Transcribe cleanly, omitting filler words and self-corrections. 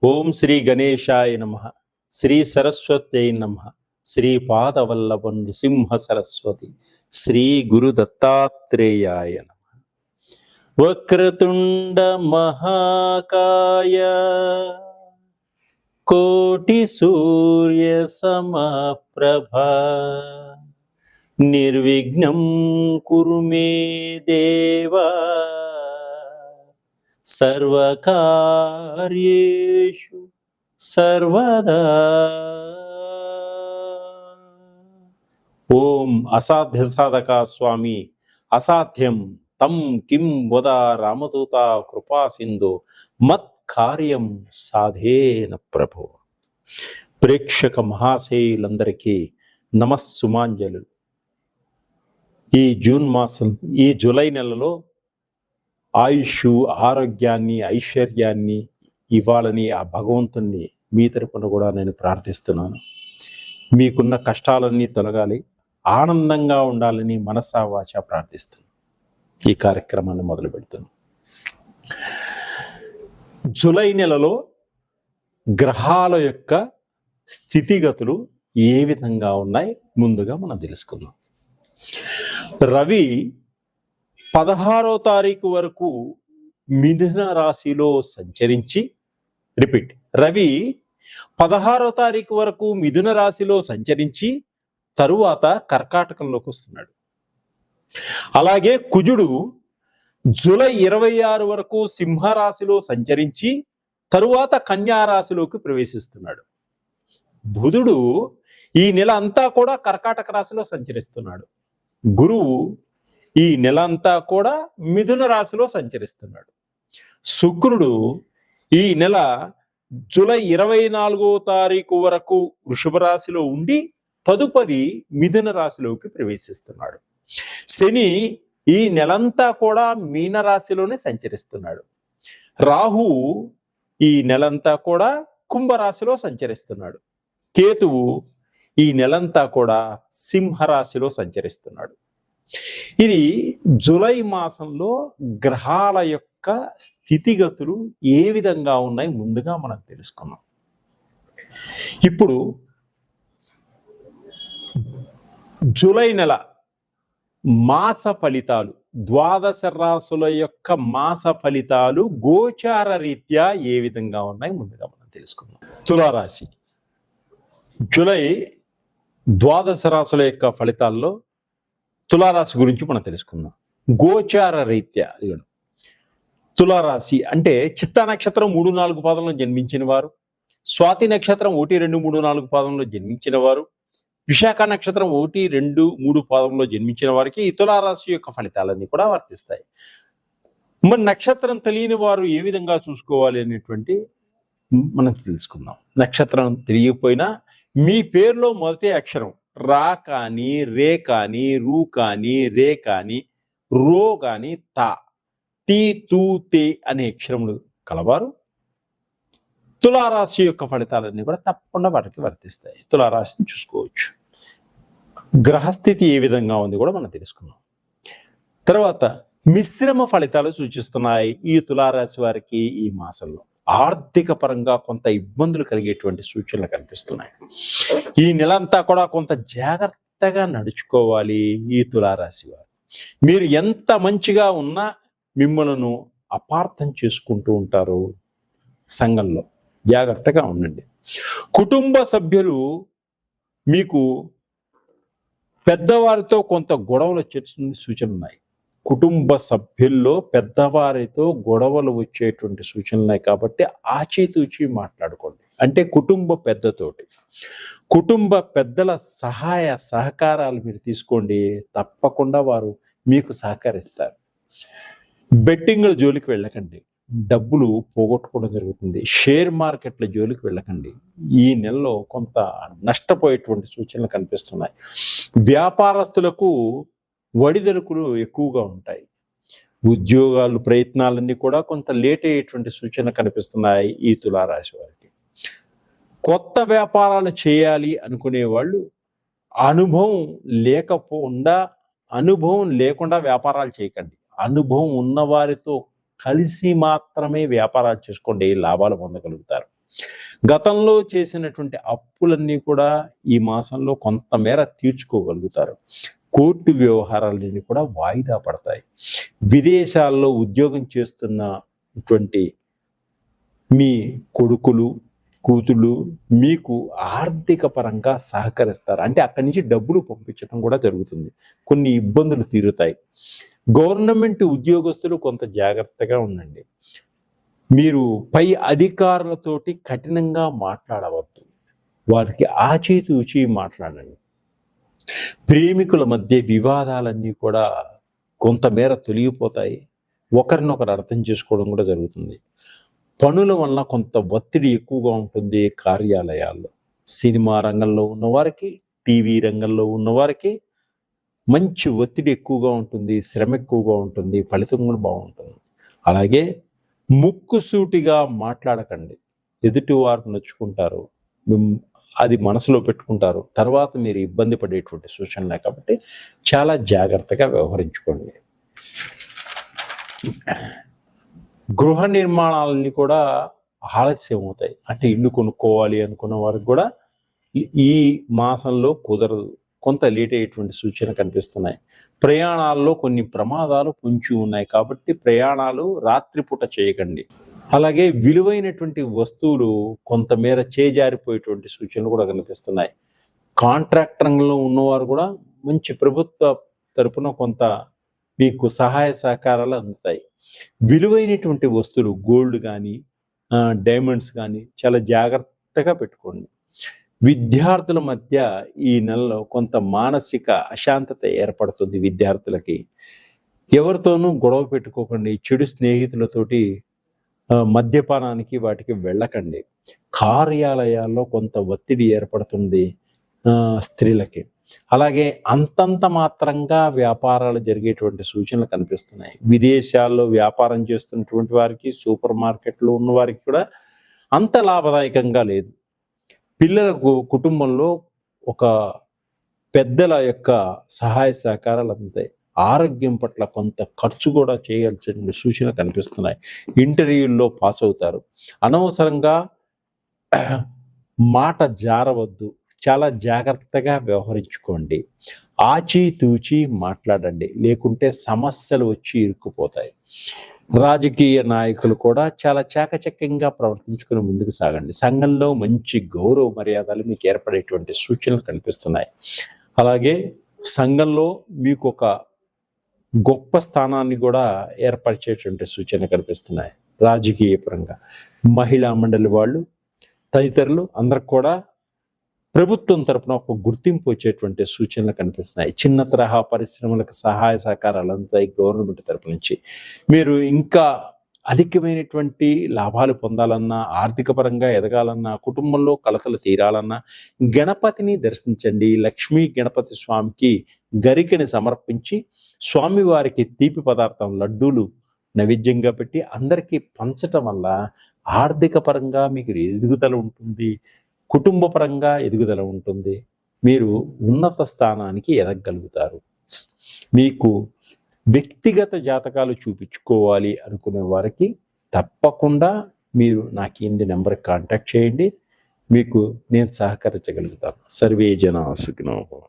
ఓం శ్రీ గణేశాయ నమ. శ్రీ సరస్వత్యై నమ. శ్రీ పాదవల్లభ నృసింహ సరస్వతి. శ్రీ గురు దత్తాత్రేయాయ నమ. వక్రతుండ మహాకాయ కోటి సూర్య సమప్రభ నిర్విఘ్నం కురు మే దేవా సర్వకార్యేషు సర్వదా. ఓం అసాధ్య సాధక స్వామి అసాధ్యం తం కిం వద రామదూత కృపా సింధు మత్ కార్యం సాధేన ప్రభు. ప్రేక్షక మహాశయులందరికీ నమస్సుమాంజలు. ఈ జూన్ మాసం, ఈ జూలై నెలలో ఆయుష్, ఆరోగ్యాన్ని, ఐశ్వర్యాన్ని ఇవ్వాలని ఆ భగవంతుణ్ణి మీ తరపున కూడా నేను ప్రార్థిస్తున్నాను. మీకున్న కష్టాలన్నీ తొలగాలి, ఆనందంగా ఉండాలని మనసా వాచా ప్రార్థిస్తున్నాను. ఈ కార్యక్రమాన్ని మొదలు పెడుతున్నాను. జూలై నెలలో గ్రహాల యొక్క స్థితిగతులు ఏ విధంగా ఉన్నాయి ముందుగా మనం తెలుసుకుందాం. రవి 16వ తారీఖు వరకు మిథున రాశిలో సంచరించి, రవి 16వ తారీఖు వరకు మిథున రాశిలో సంచరించి తరువాత కర్కాటకంలోకి వస్తున్నాడు. అలాగే కుజుడు జూలై 26 వరకు సింహరాశిలో సంచరించి తరువాత కన్యా రాశిలోకి ప్రవేశిస్తున్నాడు. బుధుడు ఈ నెల అంతా కూడా కర్కాటక రాశిలో సంచరిస్తున్నాడు. గురువు ఈ నెల అంతా కూడా మిథున రాశిలో సంచరిస్తున్నాడు. శుక్రుడు ఈ నెల జూలై 24వ తారీఖు వరకు వృషభ రాశిలో ఉండి తదుపరి మిథున రాశిలోకి ప్రవేశిస్తున్నాడు. శని ఈ నెలంతా కూడా మీన రాశిలోనే సంచరిస్తున్నాడు. రాహు ఈ నెలంతా కూడా కుంభరాశిలో సంచరిస్తున్నాడు. కేతువు ఈ నెలంతా కూడా సింహరాశిలో సంచరిస్తున్నాడు. ఇది జూలై మాసంలో గ్రహాల యొక్క స్థితిగతులు ఏ విధంగా ఉన్నాయి ముందుగా మనం తెలుసుకున్నాం. ఇప్పుడు జూలై నెల మాస ఫలితాలు, ద్వాదశ రాశుల యొక్క మాస ఫలితాలు గోచార రీత్యా ఏ విధంగా ఉన్నాయి ముందుగా మనం తెలుసుకుందాం. తులారాశి జూలై ద్వాదశ రాశుల యొక్క ఫలితాల్లో తులారాశి గురించి మనం తెలుసుకుందాం. గోచార రీత్యా తులారాశి అంటే చిత్తా నక్షత్రం 3-4 పాదంలో జన్మించిన వారు, స్వాతి నక్షత్రం 1-2-3-4 పాదంలో జన్మించిన వారు, విశాఖ నక్షత్రం 1-2-3 పాదంలో జన్మించిన వారికి ఈ తులారాశి యొక్క ఫలితాలన్నీ కూడా వర్తిస్తాయి. మరి నక్షత్రం తెలియని వారు ఏ విధంగా చూసుకోవాలి అనేటువంటి మనం తెలుసుకుందాం. నక్షత్రం తెలియకపోయినా మీ పేరులో మొదటి అక్షరం రా కానీ, రే కానీ, రూ కానీ, రే కానీ, రో కానీ, తా, టీ, తూ, తే అనే అక్షరములు కలవారు తులారాశి యొక్క ఫలితాలన్నీ కూడా తప్పకుండా వారికి వర్తిస్తాయి. తులారాశిని చూసుకోవచ్చు. గ్రహస్థితి ఏ విధంగా ఉంది కూడా మనం తెలుసుకున్నాం. తర్వాత మిశ్రమ ఫలితాలు సూచిస్తున్నాయి ఈ తులారాశి వారికి. ఈ మాసంలో ఆర్థిక పరంగా కొంత ఇబ్బందులు కలిగేటువంటి సూచనలు కనిపిస్తున్నాయి. ఈ నెల అంతా కూడా కొంత జాగ్రత్తగా నడుచుకోవాలి ఈ తులారాశి వారు. మీరు ఎంత మంచిగా ఉన్నా మిమ్మల్ని అపార్థం చేసుకుంటూ ఉంటారు సంఘంలో. జాగ్రత్తగా ఉండండి. కుటుంబ సభ్యులు మీకు పెద్దవారితో కొంత గొడవలు వచ్చే సూచనలు ఉన్నాయి. కుటుంబ సభ్యుల్లో పెద్దవారితో గొడవలు వచ్చేటువంటి సూచనలు ఉన్నాయి. కాబట్టి ఆచితూచి మాట్లాడుకోండి. అంటే కుటుంబ పెద్దతోటి, కుటుంబ పెద్దల సహాయ సహకారాలు మీరు తీసుకోండి. తప్పకుండా వారు మీకు సహకరిస్తారు. బెట్టింగ్ల జోలికి వెళ్ళకండి, డబ్బులు పోగొట్టుకోవడం జరుగుతుంది. షేర్ మార్కెట్ల జోలికి వెళ్ళకండి. ఈ నెలలో కొంత నష్టపోయేటువంటి సూచనలు కనిపిస్తున్నాయి. వ్యాపారస్తులకు ఒడిదొడుకులు ఎక్కువగా ఉంటాయి. ఉద్యోగాలు ప్రయత్నాలన్నీ కూడా కొంత లేట్ అయ్యేటువంటి సూచన కనిపిస్తున్నాయి ఈ తులారాశి వారికి. కొత్త వ్యాపారాలు చేయాలి అనుకునే వాళ్ళు అనుభవం లేకుండా వ్యాపారాలు చేయకండి. అనుభవం ఉన్నవారితో కలిసి మాత్రమే వ్యాపారాలు చేసుకోండి, లాభాలు పొందగలుగుతారు. గతంలో చేసినటువంటి అప్పులన్నీ కూడా ఈ మాసంలో కొంతమేర తీర్చుకోగలుగుతారు. కోర్టు వ్యవహారాలన్నీ కూడా వాయిదా పడతాయి. విదేశాల్లో ఉద్యోగం చేస్తున్నటువంటి మీ కొడుకులు, కూతుళ్ళు మీకు ఆర్థిక పరంగా సహకరిస్తారు. అంటే అక్కడి నుంచి డబ్బులు పంపించడం కూడా జరుగుతుంది. కొన్ని ఇబ్బందులు తీరుతాయి. గవర్నమెంట్ ఉద్యోగస్తులు కొంత జాగ్రత్తగా ఉండండి. మీరు పై అధికారులతోటి కఠినంగా మాట్లాడవద్దు. వారికి ఆచితూచి మాట్లాడండి. ప్రేమికుల మధ్య వివాదాలన్నీ కూడా కొంతమేర తొలగిపోతాయి. ఒకరినొకరు అర్థం చేసుకోవడం కూడా జరుగుతుంది. పనుల వలన కొంత ఒత్తిడి ఎక్కువగా ఉంటుంది కార్యాలయాల్లో. సినిమా రంగంలో ఉన్నవారికి, టీవీ రంగంలో ఉన్నవారికి మంచి ఒత్తిడి ఎక్కువగా ఉంటుంది, శ్రమ ఎక్కువగా ఉంటుంది, ఫలితం కూడా బాగుంటుంది. అలాగే ముక్కుసూటిగా మాట్లాడకండి. ఎదుటివారు నొచ్చుకుంటారు, అది మనసులో పెట్టుకుంటారు, తర్వాత మీరు ఇబ్బంది పడేటువంటి సూచనలే. కాబట్టి చాలా జాగ్రత్తగా వ్యవహరించుకోండి. గృహ నిర్మాణాలన్నీ కూడా ఆలస్యం అవుతాయి. అంటే ఇల్లు కొనుక్కోవాలి అనుకున్న వారికి కూడా ఈ మాసంలో కుదరదు, కొంత లేట్ అయ్యేటువంటి సూచన కనిపిస్తున్నాయి. ప్రయాణాల్లో కొన్ని ప్రమాదాలు పొంచి ఉన్నాయి కాబట్టి ప్రయాణాలు రాత్రిపూట చేయకండి. అలాగే విలువైనటువంటి వస్తువులు కొంతమేర చేజారిపోయేటువంటి సూచనలు కూడా కనిపిస్తున్నాయి. కాంట్రాక్ట్ రంగంలో ఉన్నవారు కూడా మంచి ప్రభుత్వ తరపున కొంత మీకు సహాయ సహకారాలు అందుతాయి. విలువైనటువంటి వస్తువులు గోల్డ్ కానీ డైమండ్స్ కానీ చాలా జాగ్రత్తగా పెట్టుకోండి. విద్యార్థుల మధ్య ఈ నెలలో కొంత మానసిక అశాంతత ఏర్పడుతుంది. విద్యార్థులకి ఎవరితోనూ గొడవ పెట్టుకోకండి. చెడు స్నేహితులతోటి మద్యపానానికి వాటికి వెళ్ళకండి. కార్యాలయాల్లో కొంత ఒత్తిడి ఏర్పడుతుంది స్త్రీలకి. అలాగే అంతంత మాత్రంగా వ్యాపారాలు జరిగేటువంటి సూచనలు కనిపిస్తున్నాయి. విదేశాల్లో వ్యాపారం చేస్తున్నటువంటి వారికి, సూపర్ మార్కెట్లో ఉన్న వారికి కూడా అంత లాభదాయకంగా లేదు. పిల్లలకు కుటుంబంలో ఒక పెద్దల యొక్క సహాయ సహకారాలు అందుతాయి. ఆరోగ్యం పట్ల కొంత ఖర్చు కూడా చేయాల్సిన సూచన కనిపిస్తున్నాయి. ఇంటర్వ్యూల్లో పాస్ అవుతారు. అనవసరంగా మాట జారవద్దు. చాలా జాగ్రత్తగా వ్యవహరించుకోండి. ఆచితూచి మాట్లాడండి, లేకుంటే సమస్యలు వచ్చి ఇరుక్కుపోతాయి. రాజకీయ నాయకులు కూడా చాలా చాకచక్యంగా ప్రవర్తించుకుని ముందుకు సాగండి. సంఘంలో మంచి గౌరవ మర్యాదలు మీకు ఏర్పడేటువంటి సూచనలు కనిపిస్తున్నాయి. అలాగే సంఘంలో మీకు ఒక గొప్ప స్థానాన్ని కూడా ఏర్పరిచేటువంటి సూచనలు కనిపిస్తున్నాయి. రాజకీయ పరంగా మహిళా మండలి వాళ్ళు తదితరులు అందరికి కూడా ప్రభుత్వం తరపున ఒక గుర్తింపు వచ్చేటువంటి సూచనలు కనిపిస్తున్నాయి. చిన్న తరహా పరిశ్రమలకు సహాయ సహకారాలు అందుతాయి గవర్నమెంట్ తరపు నుంచి. మీరు ఇంకా అధికమైనటువంటి లాభాలు పొందాలన్నా, ఆర్థిక పరంగా ఎదగాలన్నా, కుటుంబంలో కలతలు తీరాలన్నా గణపతిని దర్శించండి. లక్ష్మీ గణపతి స్వామికి గరికని సమర్పించి స్వామివారికి తీపి పదార్థం లడ్డూలు నైవేద్యంగా పెట్టి అందరికీ పంచటం వల్ల ఆర్థిక పరంగా మీకు ఎదుగుదల ఉంటుంది, కుటుంబ పరంగా ఎదుగుదల ఉంటుంది, మీరు ఉన్నత స్థానానికి ఎదగలుగుతారు. మీకు వ్యక్తిగత జాతకాలు చూపించుకోవాలి అనుకునే వారికి తప్పకుండా మీరు నాకు కింది నెంబర్కి కాంటాక్ట్ చేయండి. మీకు నేను సహకరించగలుగుతాను. సర్వే జనా సుఖినో భవంతు.